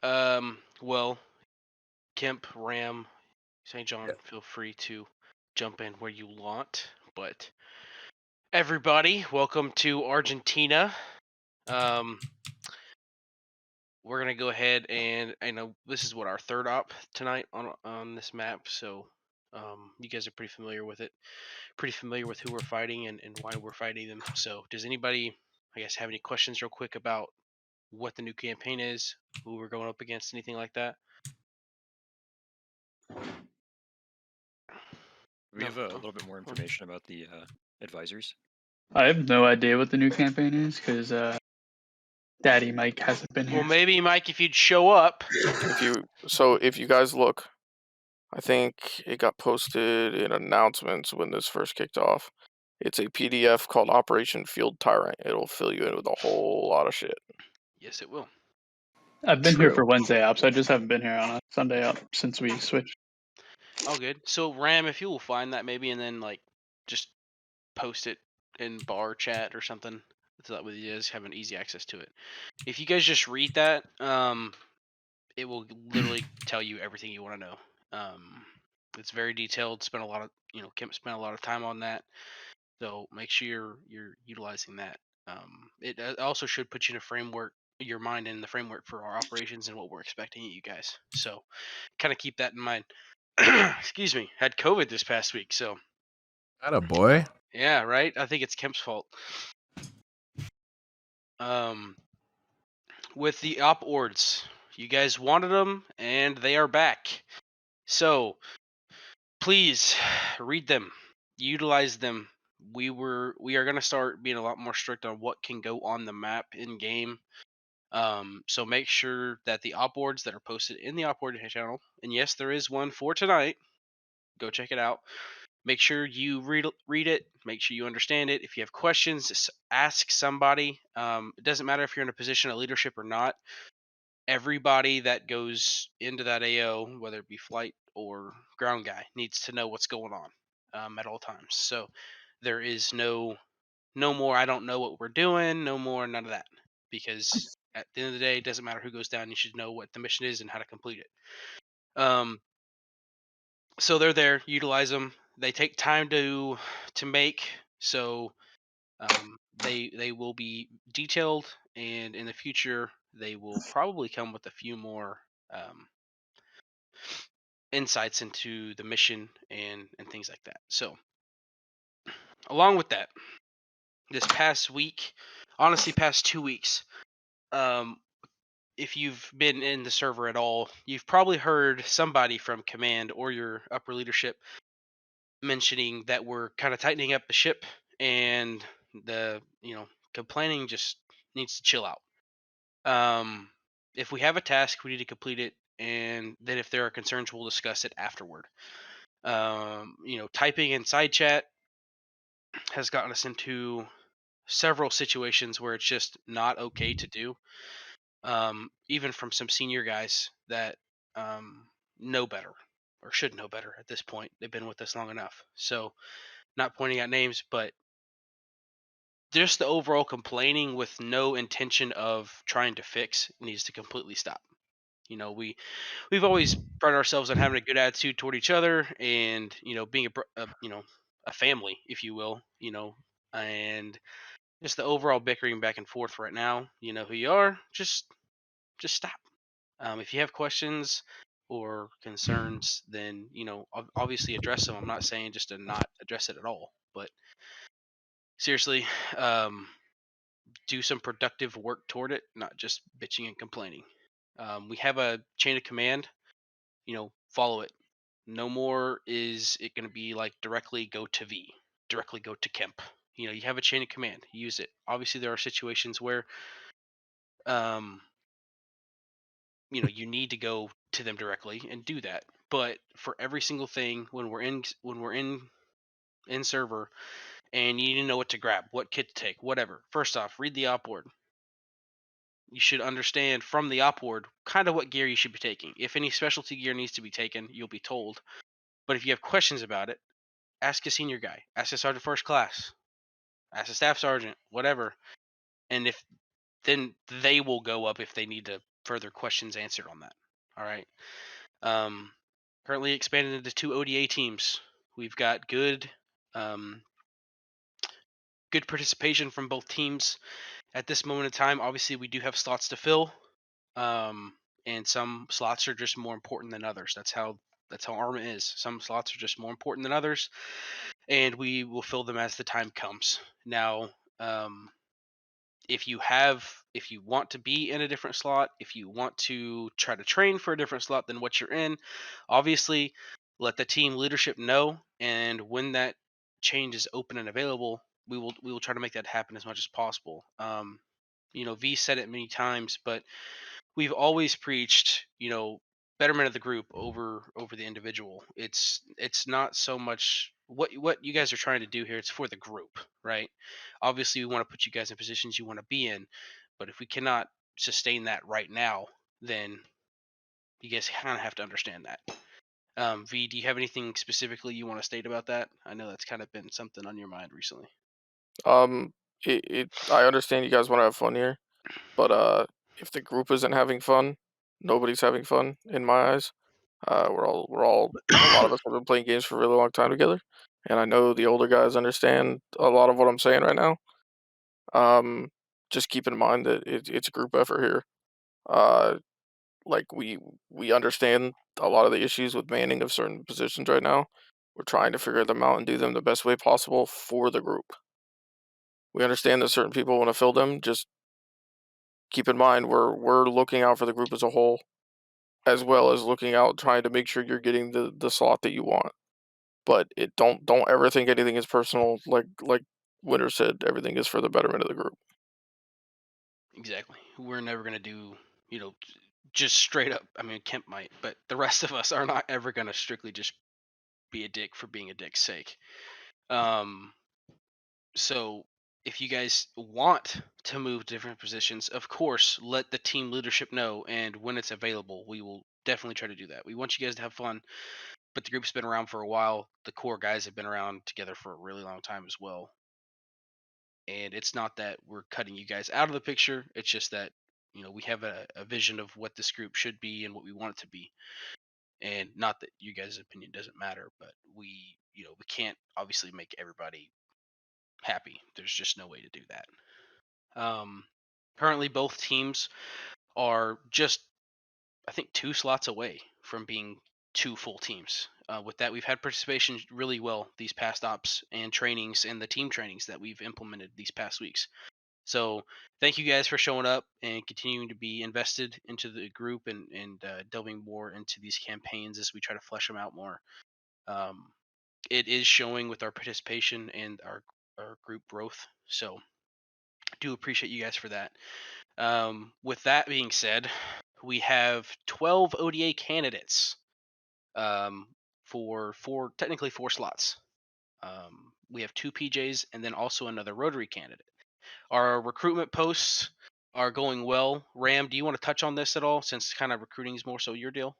Well, Kemp, Ram, St. Yeah. John, feel free to jump in where you want. But everybody, welcome to Argentina. Um, we're gonna go ahead and I know this is what our third op tonight on this map, so you guys are pretty familiar with it, pretty familiar with who we're fighting and why we're fighting them. So, does anybody, I guess, have any questions real quick about what the new campaign is, who we're going up against, anything like that? We No. have a Oh, little bit more oh. information about the advisors. I have no idea what the new campaign is because Daddy Mike hasn't been Well, here. maybe Mike, if you'd show up. If you guys look, I think it got posted in announcements when this first kicked off. It's a PDF called Operation Field Tyrant. It'll fill you in with a whole lot of shit. Yes, it will. I've been here True. for Wednesday ops. I just haven't been here on a Sunday op since we switched. All good. So Ram, if you will find that maybe, and then like just post it in bar chat or something, so that way you guys have an easy access to it. If you guys just read that, it will literally tell you everything you want to know. It's very detailed. Spent a lot of Kemp spent a lot of time on that, so make sure you're utilizing that. It also should put you in a framework, your mind in the framework for our operations and what we're expecting of you guys. So kind of keep that in mind. Excuse me, had COVID this past week, so Atta boy. yeah, right. I think it's Kemp's fault. Um, with the op ords, you guys wanted them, and they are back. So please read them, utilize them. We are gonna start being a lot more strict on what can go on the map in game. So make sure that the op boards that are posted in the op board channel, and yes, there is one for tonight. Go check it out. Make sure you read it. Make sure you understand it. If you have questions, just ask somebody. It doesn't matter if you're in a position of leadership or not. Everybody that goes into that AO, whether it be flight or ground guy, needs to know what's going on at all times. So there is no more. I don't know what we're doing. No more. None of that. Because at the end of the day, it doesn't matter who goes down. You should know what the mission is and how to complete it. So they're there. Utilize them. They take time to make. So they will be detailed, and in the future they will probably come with a few more insights into the mission and things like that. So along with that, this past week, honestly past 2 weeks, um, if you've been in the server at all, you've probably heard somebody from command or your upper leadership mentioning that we're kind of tightening up the ship, and the complaining just needs to chill out. If we have a task, we need to complete it, and then if there are concerns, we'll discuss it afterward. Typing in side chat has gotten us into several situations where it's just not okay to do. Even from some senior guys that know better or should know better at this point. They've been with us long enough. So, not pointing out names, but just the overall complaining with no intention of trying to fix needs to completely stop. We've always prided ourselves on having a good attitude toward each other, and being a family, if you will. And just the overall bickering back and forth right now. You know who you are. Just stop. If you have questions or concerns, then obviously address them. I'm not saying just to not address it at all, but seriously, do some productive work toward it, not just bitching and complaining. We have a chain of command. Follow it. No more is it going to be like directly go to V, directly go to Kemp. You have a chain of command. Use it. Obviously, there are situations where um, you need to go to them directly and do that. But for every single thing, when we're in server, and you need to know what to grab, what kit to take, whatever. First off, read the op board. You should understand from the op board kind of what gear you should be taking. If any specialty gear needs to be taken, you'll be told. But if you have questions about it, ask a senior guy, ask a sergeant first class, ask a staff sergeant, whatever. And if then they will go up if they need to further questions answered on that. All right. Currently expanded into 2 ODA teams. We've got good participation from both teams at this moment in time. Obviously, we do have slots to fill, and some slots are just more important than others. That's how Arma is. Some slots are just more important than others, and we will fill them as the time comes. Now, if you want to be in a different slot, if you want to try to train for a different slot than what you're in, obviously let the team leadership know, and when that change is open and available, we will try to make that happen as much as possible. V said it many times, but we've always preached, betterment of the group over the individual. It's not so much what you guys are trying to do here. It's for the group, right? Obviously, we want to put you guys in positions you want to be in, but if we cannot sustain that right now, then you guys kind of have to understand that. V, do you have anything specifically you want to state about that? I know that's kind of been something on your mind recently. I understand you guys want to have fun here, but if the group isn't having fun, nobody's having fun in my eyes. We're all a lot of us have been playing games for a really long time together, and I know the older guys understand a lot of what I'm saying right now. Just keep in mind that it's a group effort here. Like we understand a lot of the issues with manning of certain positions right now. We're trying to figure them out and do them the best way possible for the group. We understand that certain people want to fill them. Just keep in mind we're looking out for the group as a whole, as well as looking out trying to make sure you're getting the slot that you want. But don't ever think anything is personal. Like Winter said, everything is for the betterment of the group. Exactly. We're never going to do, just straight up. I mean, Kemp might, but the rest of us are not ever going to strictly just be a dick for being a dick's sake. So if you guys want to move different positions, of course, let the team leadership know, and when it's available, we will definitely try to do that. We want you guys to have fun, but the group's been around for a while. The core guys have been around together for a really long time as well. And it's not that we're cutting you guys out of the picture. It's just that, we have a vision of what this group should be and what we want it to be. And not that you guys' opinion doesn't matter, but we can't obviously make everybody happy. There's just no way to do that. Currently, both teams are just, I think, 2 slots away from being 2 full teams. With that, we've had participation really well these past ops and trainings and the team trainings that we've implemented these past weeks. So thank you guys for showing up and continuing to be invested into the group and delving more into these campaigns as we try to flesh them out more. It is showing with our participation and our group growth. So do appreciate you guys for that. With that being said, we have 12 ODA candidates for technically 4 slots. We have 2 PJs and then also another Rotary candidate. Our recruitment posts are going well. Ram, do you want to touch on this at all, since kind of recruiting is more so your deal?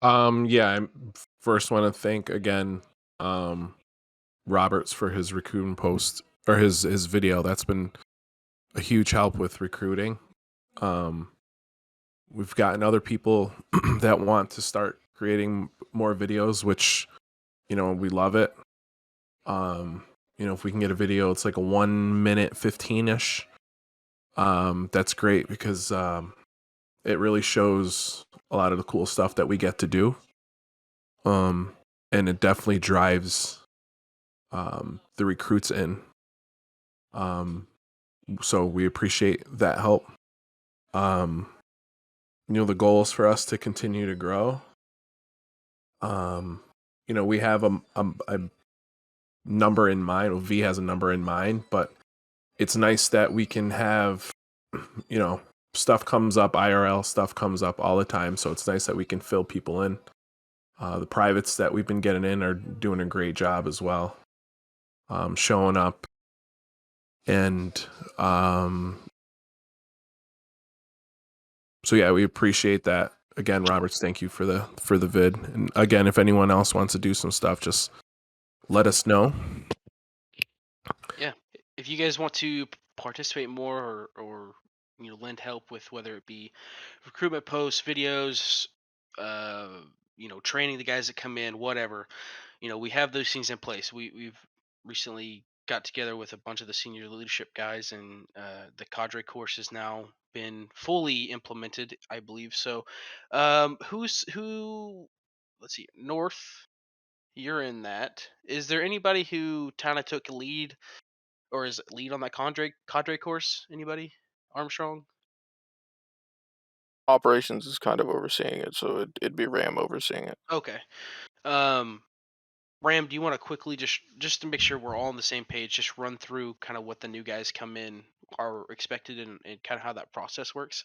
Yeah, I first want to thank again Roberts for his recruiting post or his video. That's been a huge help with recruiting. We've gotten other people that want to start creating more videos, which, we love it. If we can get a video, it's like a 1 minute 15-ish. That's great because it really shows a lot of the cool stuff that we get to do. And it definitely drives the recruits in. So we appreciate that help. The goal is for us to continue to grow. We have a number in mind. Well, V has a number in mind, but it's nice that we can have, stuff comes up, IRL stuff comes up all the time. So it's nice that we can fill people in. The privates that we've been getting in are doing a great job as well, showing up. And so yeah, we appreciate that. Again, Roberts, thank you for the vid. And again, if anyone else wants to do some stuff, just let us know. Yeah, if you guys want to participate more or lend help with whether it be recruitment posts, videos, training the guys that come in, whatever. We have those things in place. We've recently got together with a bunch of the senior leadership guys, and the cadre course has now been fully implemented, I believe. So, who? Let's see, North. You're in that. Is there anybody who kind of took a lead, or is it lead on that cadre course? Anybody? Armstrong. Operations is kind of overseeing it, so it'd be Ram overseeing it. Okay. Um, Ram, do you want to quickly just to make sure we're all on the same page, just run through kind of what the new guys come in are expected and kind of how that process works?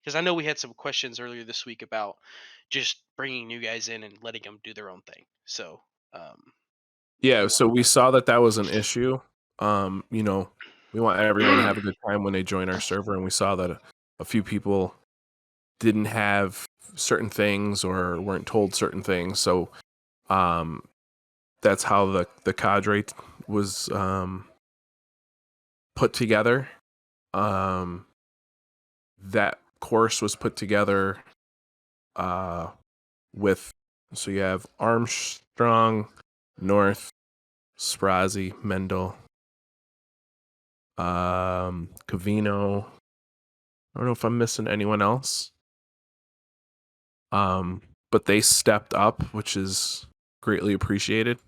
Because I know we had some questions earlier this week about just bringing new guys in and letting them do their own thing. So, Yeah, so we saw that was an issue. We want everyone to have a good time when they join our server, and we saw that a few people didn't have certain things or weren't told certain things. So, that's how the cadre was put together. That course was put together with, so you have Armstrong, North, Sprazzi, Mendel, Cavino. I don't know if I'm missing anyone else. But they stepped up, which is greatly appreciated,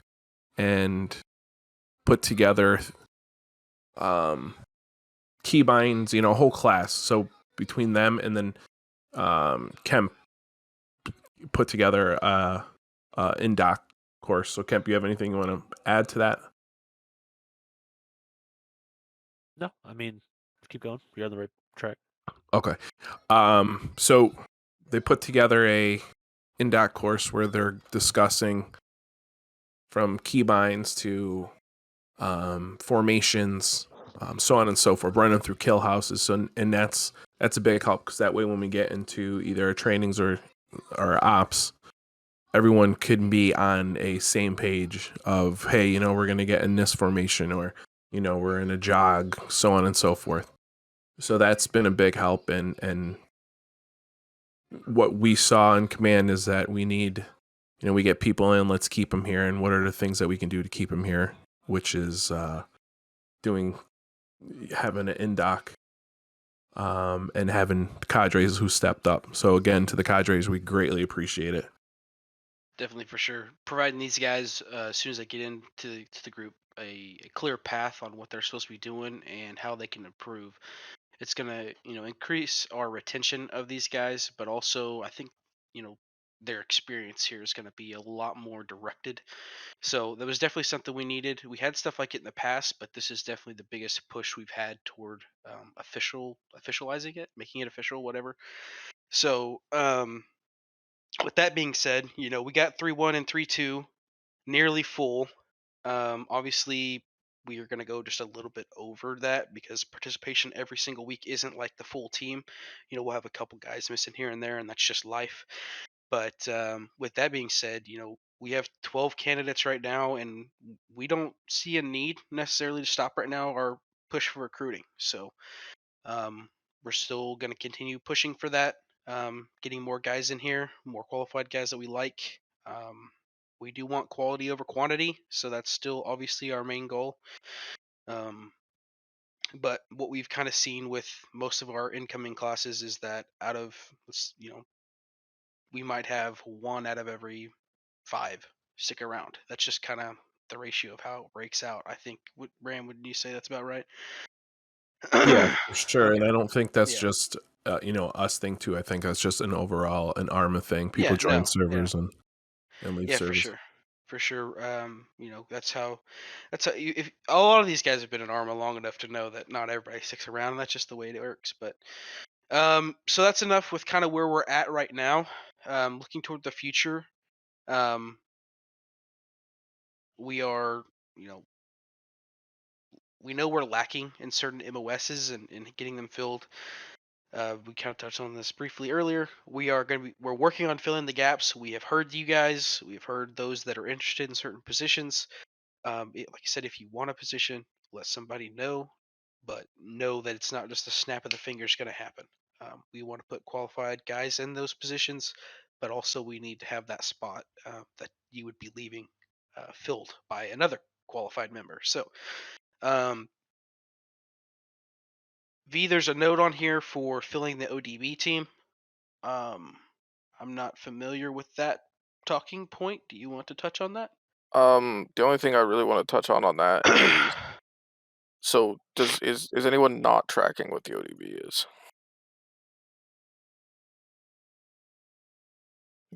and put together keybinds, a whole class. So between them and then Kemp put together in-doc course. So Kemp, you have anything you want to add to that? No, I mean, keep going. You're on the right track. Okay. So they put together a in-doc course where they're discussing from keybinds to formations, so on and so forth, running through kill houses. So, and that's a big help, because that way when we get into either trainings or ops, everyone can be on a same page of, hey, we're going to get in this formation, or we're in a jog, so on and so forth. So that's been a big help, and what we saw in command is that we need, we get people in, let's keep them here, and what are the things that we can do to keep them here, which is having an in-doc, and having cadres who stepped up. So again, to the cadres, we greatly appreciate it. Definitely, for sure. Providing these guys, as soon as they get into the group, a clear path on what they're supposed to be doing and how they can improve. It's gonna, increase our retention of these guys, but also I think, their experience here is gonna be a lot more directed. So that was definitely something we needed. We had stuff like it in the past, but this is definitely the biggest push we've had toward officializing it, making it official, whatever. So, with that being said, we got 3-1 and 3-2, nearly full. Obviously, we are going to go just a little bit over that because participation every single week isn't like the full team. We'll have a couple guys missing here and there, and that's just life. But with that being said, we have 12 candidates right now, and we don't see a need necessarily to stop right now our push for recruiting. So we're still going to continue pushing for that, getting more guys in here, more qualified guys that we like. We do want quality over quantity, so that's still obviously our main goal. But what we've kind of seen with most of our incoming classes is that out of, we might have 1 out of every 5 stick around. That's just kind of the ratio of how it breaks out. I think, Ram, wouldn't you say that's about right? Yeah, for sure. Okay. And I don't think that's Yeah. just us thing too. I think that's just an overall an Arma thing. People Yeah, join no, servers and leave yeah, servers. for sure. That's how you, if a lot of these guys have been in Arma long enough to know that not everybody sticks around, and that's just the way it works. But so that's enough with kind of where we're at right now. Looking toward the future, we are, we know we're lacking in certain MOSs and getting them filled. We kind of touched on this briefly earlier. We're working on filling the gaps. We have heard you guys. We have heard those that are interested in certain positions. Like I said, if you want a position, let somebody know. but know that it's not just a snap of the fingers going to happen. We want to put qualified guys in those positions, but also we need to have that spot that you would be leaving filled by another qualified member. So, V, there's a note on here for filling the ODB team. I'm not familiar with that talking point. Do you want to touch on that? The only thing I really want to touch on that is, so is anyone not tracking what the ODB is?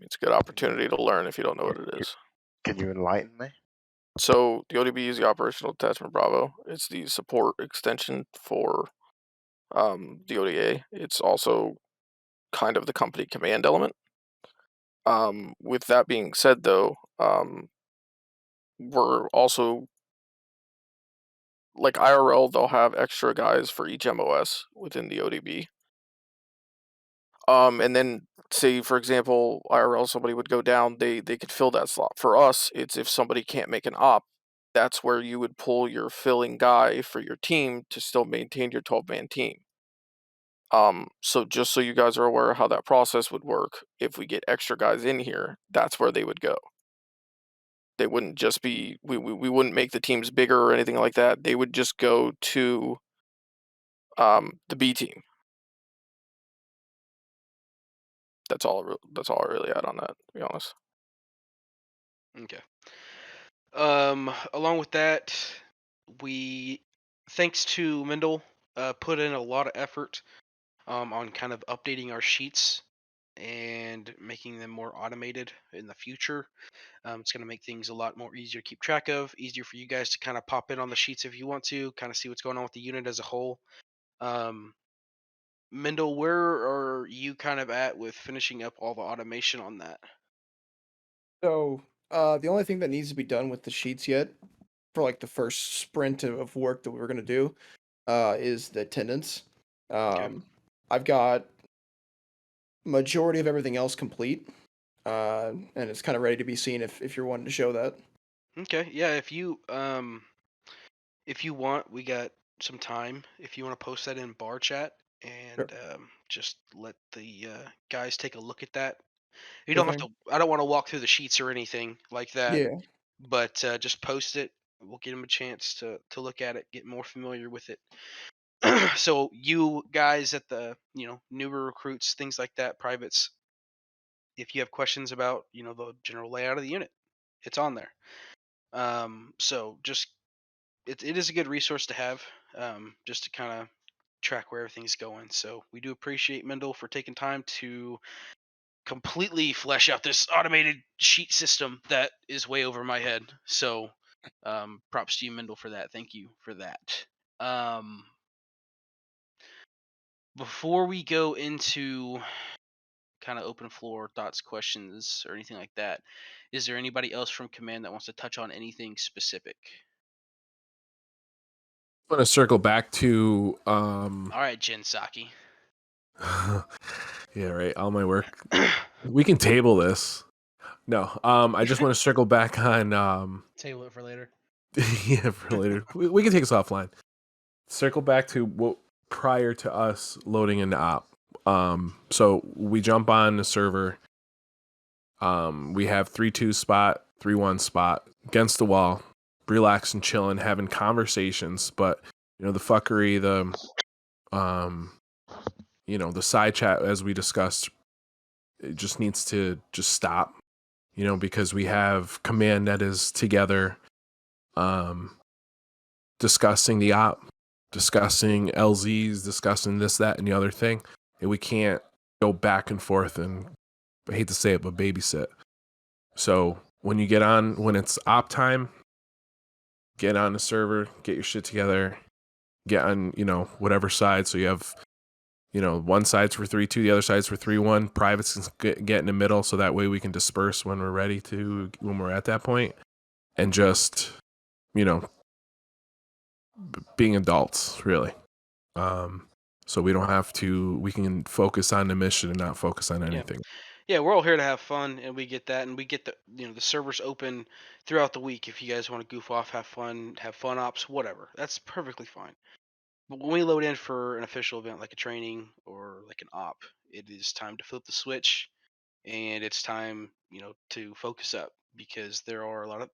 It's a good opportunity to learn if you don't know what it is. Can you enlighten me? So the ODB is the Operational Detachment Bravo. It's the support extension for the ODA. It's also kind of the company command element. With that being said, though, we're also, like IRL, they'll have extra guys for each MOS within the ODB. And then say, for example, IRL, somebody would go down, they could fill that slot. For us, it's if somebody can't make an op, that's where you would pull your filling guy for your team to still maintain your 12-man team. So just so you guys are aware of how that process would work, if we get extra guys in here, that's where they would go. They wouldn't just be, we wouldn't make the teams bigger or anything like that. They would just go to the B team. That's all I really had on that, to be honest. Okay. Along with that, we, thanks to Mendel, put in a lot of effort on kind of updating our sheets and making them more automated in the future. It's going to make things a lot more easier to keep track of, easier for you guys to kind of pop in on the sheets if you want to, kind of see what's going on with the unit as a whole. Mendel, where are you kind of at with finishing up all the automation on that? So, the only thing that needs to be done with the sheets yet, for like the first sprint of work that we were gonna do, is the attendance. I've got majority of everything else complete, and it's kind of ready to be seen if you're wanting to show that. Okay, yeah, if you want, we got some time. If you want to post that in bar chat and just let the guys take a look at that. You Sure don't have to. thing. I don't want to walk through the sheets or anything like that. Yeah. But just post it. We'll give them a chance to look at it, get more familiar with it. So you guys at the newer recruits, things like that, privates, if you have questions about the general layout of the unit, it's on there. So just it is a good resource to have, just to kind of track where everything's going. So we do appreciate Mendel for taking time to completely flesh out this automated sheet system that is way over my head. So props to you, Mendel, for that. Thank you for that. Before we go into kind of open floor thoughts, questions, or anything like that, is there anybody else from command that wants to touch on anything specific? I want to circle back to All right, Jin Saki. yeah, right. All my work. We can table this. No, I just want to circle back on Table it for later. yeah, for later. We can take this offline. Circle back to what prior to us loading into op. So we jump on the server. We have 3-2 spot, 3-1 spot against the wall, relaxing, chilling, having conversations. But the fuckery, the the side chat, as we discussed, it just needs to just stop. Because we have command that is together, discussing the op, discussing LZs, discussing this, that, and the other thing. And we can't go back and forth and, I hate to say it, but babysit. So when you get on, when it's op time, get on the server, get your shit together, get on, whatever side. So you have, one side's for 3-2, the other side's for 3-1. Privates can get in the middle, so that way we can disperse when we're ready to, when we're at that point, and just, being adults, really. So we don't have to. We can focus on the mission and not focus on anything. Yeah, we're all here to have fun, and we get that, and we get the the servers open throughout the week. If you guys want to goof off, have fun ops, whatever, that's perfectly fine. But when we load in for an official event like a training or like an op, it is time to flip the switch, and it's time, to focus up, because there are a lot of,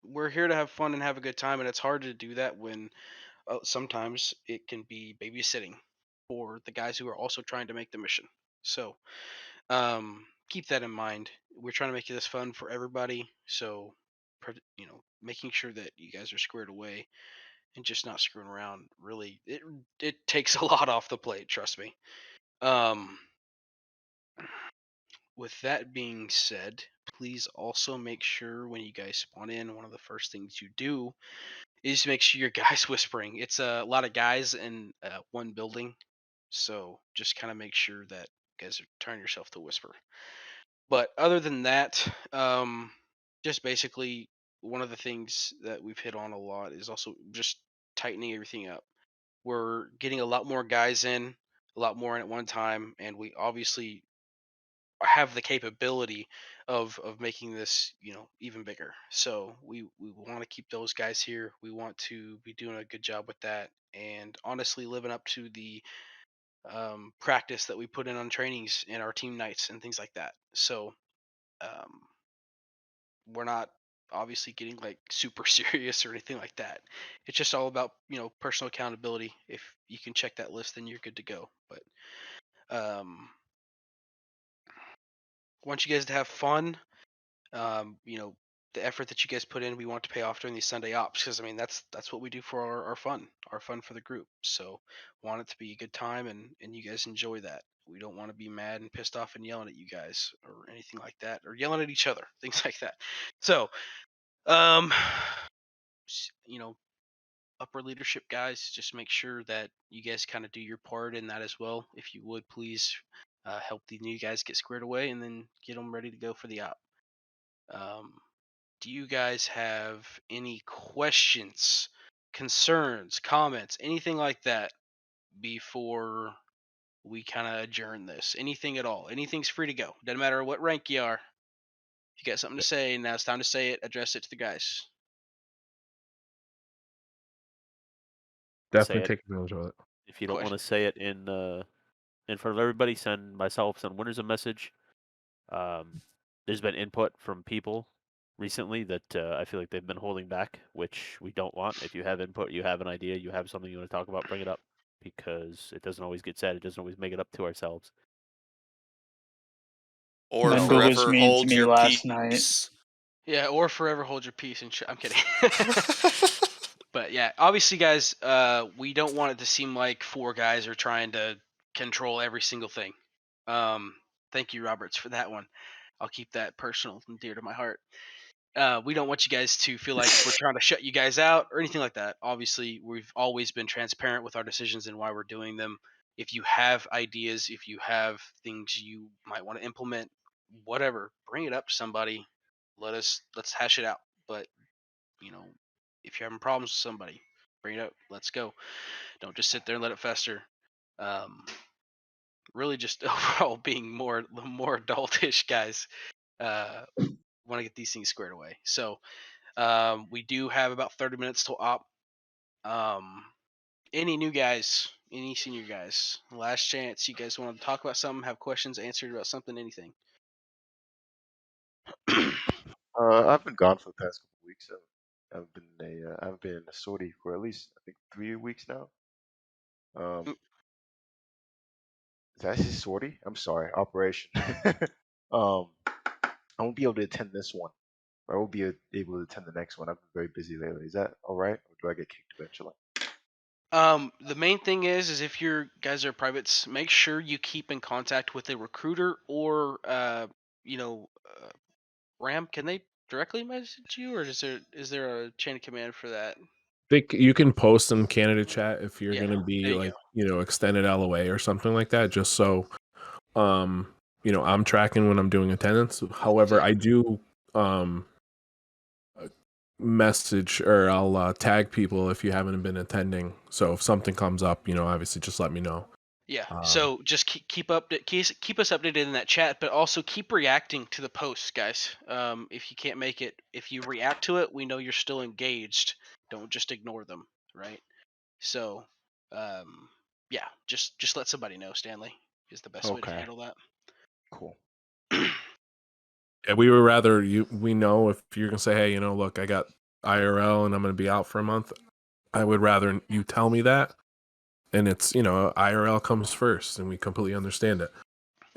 we're here to have fun and have a good time, and it's hard to do that when sometimes it can be babysitting for the guys who are also trying to make the mission. So keep that in mind. We're trying to make this fun for everybody. So, making sure that you guys are squared away and just not screwing around. Really, it takes a lot off the plate. Trust me. Um, with that being said, please also make sure when you guys spawn in, one of the first things you do is make sure your guys whispering. It's a lot of guys in one building, so just kind of make sure that you guys are turning yourself to whisper. But other than that, just basically one of the things that we've hit on a lot is also just tightening everything up. We're getting a lot more guys in, a lot more in at one time, and we obviously have the capability of making this, even bigger. So we want to keep those guys here. We want to be doing a good job with that, and honestly living up to the practice that we put in on trainings and our team nights and things like that. So um, we're not obviously getting like super serious or anything like that. It's just all about, personal accountability. If you can check that list, then you're good to go. But want you guys to have fun. The effort that you guys put in, we want to pay off during these Sunday ops, because I mean that's what we do for our fun for the group. So want it to be a good time, and you guys enjoy that. We don't want to be mad and pissed off and yelling at you guys or anything like that, or yelling at each other, things like that. So um upper leadership guys, just make sure that you guys kind of do your part in that as well. If you would please help the new guys get squared away and then get them ready to go for the op. Do you guys have any questions, concerns, comments, anything like that before we kind of adjourn this? Anything at all? Anything's free to go. Doesn't matter what rank you are. If you got something to say, now it's time to say it. Address it to the guys. Definitely it. take advantage of it. If you don't want to say it in front of everybody, send Winners a message. There's been input from people recently that I feel like they've been holding back, which we don't want. If you have input, you have an idea, you have something you want to talk about, bring it up, because it doesn't always get said. It doesn't always make it up to ourselves. Or Remember was forever mean to hold me your last night. peace. Yeah, or forever hold your peace and I'm kidding. But yeah, obviously, guys, we don't want it to seem like four guys are trying to control every single thing. Thank you, Roberts, for that one. I'll keep that personal and dear to my heart. We don't want you guys to feel like we're trying to shut you guys out or anything like that. Obviously, we've always been transparent with our decisions and why we're doing them. If you have ideas, if you have things you might want to implement, whatever, bring it up to somebody. Let's hash it out. But if you're having problems with somebody, bring it up. Let's go. Don't just sit there and let it fester. Really, just overall being more adultish, guys. Want to get these things squared away. So we do have about 30 minutes till op. Any new guys, any senior guys, last chance. You guys want to talk about something, have questions answered about something, anything? I've been gone for the past couple weeks, so I've been in a sortie for at least I think 3 weeks now. Did I say sortie? I'm sorry, operation. I won't be able to attend this one. I will be able to attend the next one. I've been very busy lately. Is that all right, or do I get kicked eventually? The main thing is if your guys are privates, make sure you keep in contact with a recruiter or Ram. Can they directly message you, or is there a chain of command for that? Think you can post in candidate chat if you're Yeah, gonna there be you like extended LOA or something like that, just so I'm tracking when I'm doing attendance. However, I do message or I'll tag people if you haven't been attending. So if something comes up, obviously just let me know. Yeah. So just keep us updated in that chat, but also keep reacting to the posts, guys. If you can't make it, if you react to it, we know you're still engaged. Don't just ignore them, right? So, yeah, just let somebody know. Stanley is the best way to Okay. handle that. Cool. Yeah, we would rather we know if you're gonna say, hey, you know, look, I got IRL and I'm gonna be out for a month. I would rather you tell me that, and it's, you know, IRL comes first, and we completely understand it,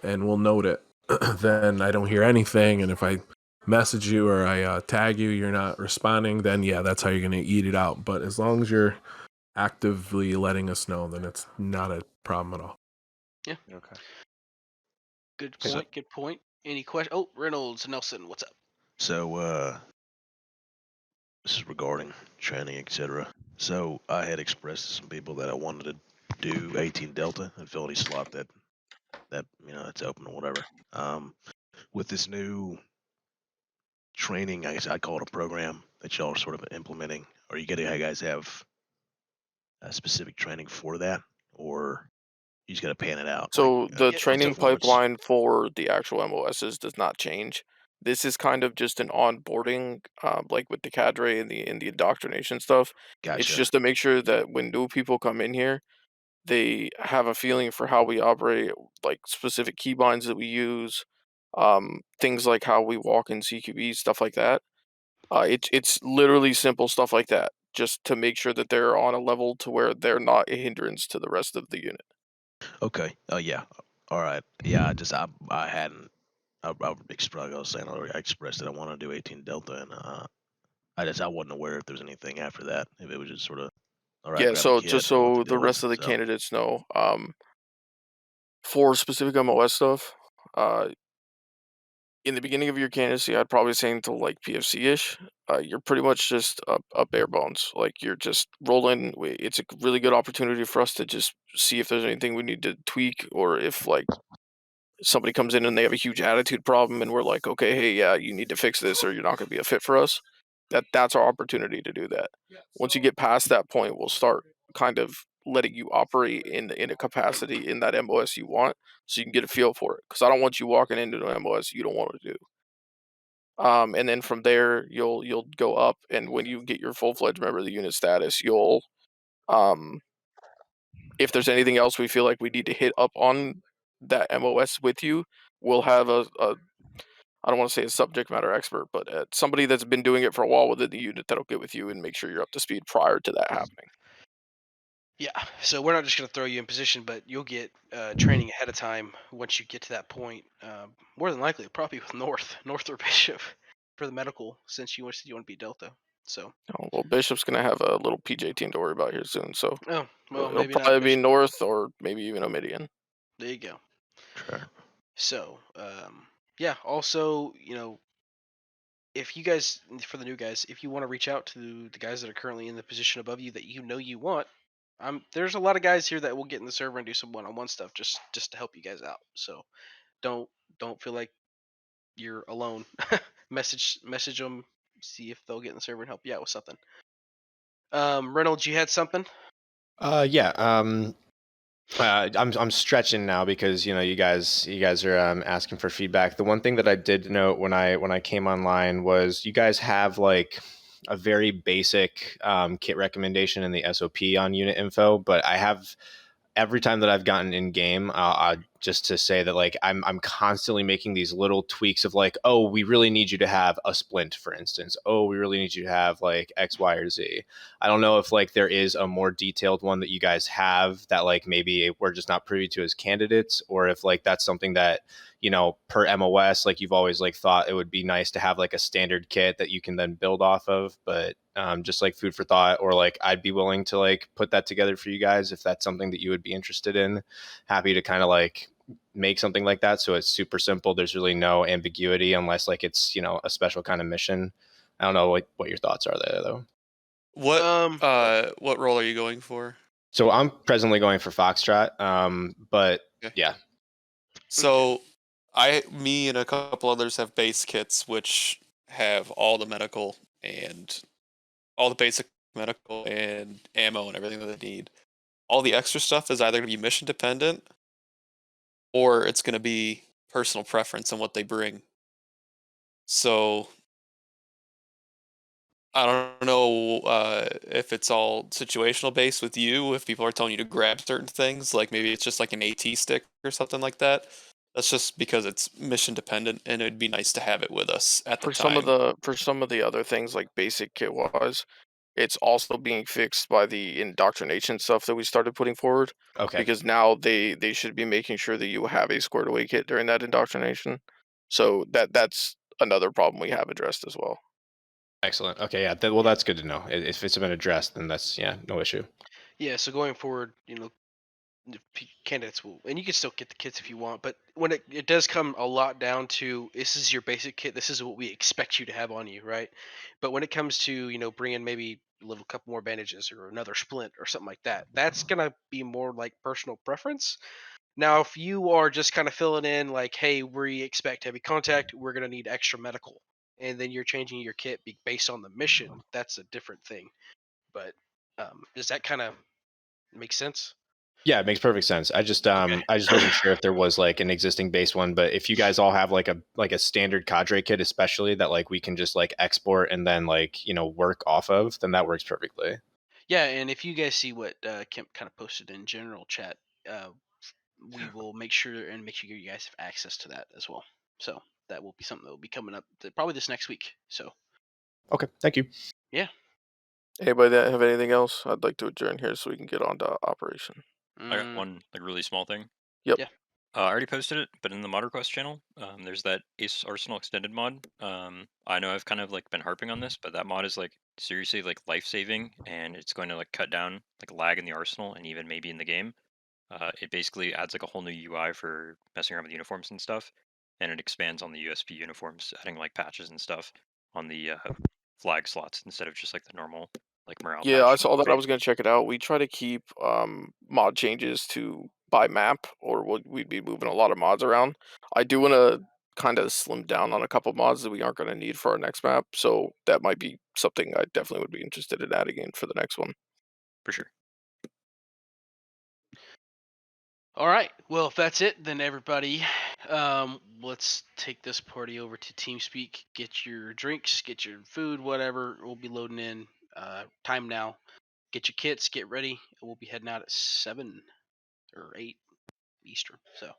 and we'll note it. Then I don't hear anything, and if I message you or I tag you, you're not responding, then yeah, that's how you're gonna eat it out. But as long as you're actively letting us know, then it's not a problem at all. Okay. Good So- point. Good point. Any question? Oh, Reynolds Nelson, what's up? So, this is regarding training, etc. So, I had expressed to some people that I wanted to do 18 Delta and fill any slot that it's open or whatever. With this new training, I guess I'd call it a program that y'all are sort of implementing. Are you guys have a specific training for that, or you just got to pan it out? So the Yeah. training performance? pipeline for the actual MOSs does not change. This is kind of just an onboarding, like with the cadre and the indoctrination stuff. It's Gotcha. just to make sure that when new people come in here, they have a feeling for how we operate, like specific keybinds that we use, things like how we walk in CQB, stuff like that. It's literally simple stuff like that, just to make sure that they're on a level to where they're not a hindrance to the rest of the unit. Okay. Oh yeah. All right. Yeah. I hadn't. I expressed. I was saying earlier. I expressed that I want to do 18 Delta, and I wasn't aware if there was anything after that. If it was just sort of all right, Yeah, grab a so kit, just know what so the the deal rest is. of the So candidates know, for specific MOS stuff, uh, in the beginning of your candidacy, I'd probably say until like PFC-ish, you're pretty much just a bare bones. Like you're just rolling. It's a really good opportunity for us to just see if there's anything we need to tweak, or if like somebody comes in and they have a huge attitude problem, and we're like, okay, hey, yeah, you need to fix this, or you're not going to be a fit for us. That's our opportunity to do that. Once you get past that point, we'll start kind of letting you operate in a capacity in that MOS you want, so you can get a feel for it. Because I don't want you walking into an MOS you don't want to do. And then from there, you'll go up, and when you get your full fledged member of the unit status, you'll if there's anything else we feel like we need to hit up on that MOS with you, we'll have a I don't want to say a subject matter expert, but somebody that's been doing it for a while within the unit that'll get with you and make sure you're up to speed prior to that happening. Yeah. So we're not just going to throw you in position, but you'll get training ahead of time once you get to that point. More than likely, probably with North or Bishop for the medical, since you want to be Delta. So. Oh, well, Bishop's gonna have a little PJ team to worry about here soon, so Oh well, it'll maybe not probably be Bishop. North or maybe even Omidian. There you go. sure. So, yeah. Also, if you guys, for the new guys, if you want to reach out to the guys that are currently in the position above you that you want, there's a lot of guys here that will get in the server and do some one-on-one stuff just to help you guys out. So don't feel like you're alone. message them, see if they'll get in the server and help you out with something. Reynolds, you had something? Yeah. I'm stretching now because you guys are asking for feedback. The one thing that I did note when I came online was you guys have like a very basic kit recommendation in the SOP on unit info, but I have every time that I've gotten in game, just to say that like I'm constantly making these little tweaks of like, oh, we really need you to have a splint, for instance. Oh, we really need you to have like X, Y, or Z. I don't know if like there is a more detailed one that you guys have that like maybe we're just not privy to as candidates, or if like that's something that per MOS, like you've always like thought it would be nice to have like a standard kit that you can then build off of. But just like food for thought, or like I'd be willing to like put that together for you guys if that's something that you would be interested in. Happy to kind of like make something like that so it's super simple. There's really no ambiguity unless like it's a special kind of mission. I don't know what your thoughts are there though. What role are you going for? So I'm presently going for Foxtrot, but Okay. yeah. So me and a couple others have base kits which have all the medical and all the basic medical and ammo and everything that they need. All the extra stuff is either going to be mission dependent or it's going to be personal preference on what they bring. So I don't know if it's all situational based with you, if people are telling you to grab certain things, like maybe it's just like an AT stick or something like that. That's just because it's mission dependent, and it'd be nice to have it with us at the For time. some of the other things, like basic kit wise, it's also being fixed by the indoctrination stuff that we started putting forward. Okay. Because now they should be making sure that you have a squared away kit during that indoctrination. So that's another problem we have addressed as well. Excellent. Okay, yeah. Well, that's good to know. If it's been addressed, then that's no issue. Yeah, so going forward, candidates will, and you can still get the kits if you want, but when it does come a lot down to this is your basic kit, this is what we expect you to have on you, right? But when it comes to bringing maybe a little couple more bandages or another splint or something like that, that's gonna be more like personal preference. Now, if you are just kind of filling in like, hey, we expect heavy contact, we're gonna need extra medical, and then you're changing your kit based on the mission, that's a different thing. But does that kind of make sense? Yeah, it makes perfect sense. I just Okay. I just wasn't sure if there was like an existing base one, but if you guys all have like a standard cadre kit, especially that like we can just like export and then like work off of, then that works perfectly. Yeah, and if you guys see what Kemp kind of posted in general chat, we will make sure you guys have access to that as well. So that will be something that will be coming up probably this next week. So Okay, thank you. yeah. Anybody that have anything else? I'd like to adjourn here so we can get on to operation. I got one like really small thing. Yep. Yeah. I already posted it, but in the Mod Request channel, there's that Ace Arsenal Extended mod. I know I've kind of like been harping on this, but that mod is like seriously like life saving, and it's going to like cut down like lag in the arsenal and even maybe in the game. It basically adds like a whole new UI for messing around with uniforms and stuff, and it expands on the USP uniforms, adding like patches and stuff on the flag slots instead of just like the normal like morale Yeah, I patch. saw that. I was gonna check it out. We try to keep mod changes to by map, or we'd be moving a lot of mods around. I do want to kind of slim down on a couple mods that we aren't going to need for our next map, so that might be something I definitely would be interested in adding in for the next one. For sure. All right. Well, if that's it, then everybody, let's take this party over to TeamSpeak. Get your drinks, get your food, whatever. We'll be loading in. Time now. Get your kits. Get ready. We'll be heading out at 7 or 8 Eastern. So,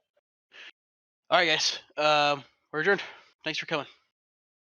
all right, guys. We're adjourned. Thanks for coming.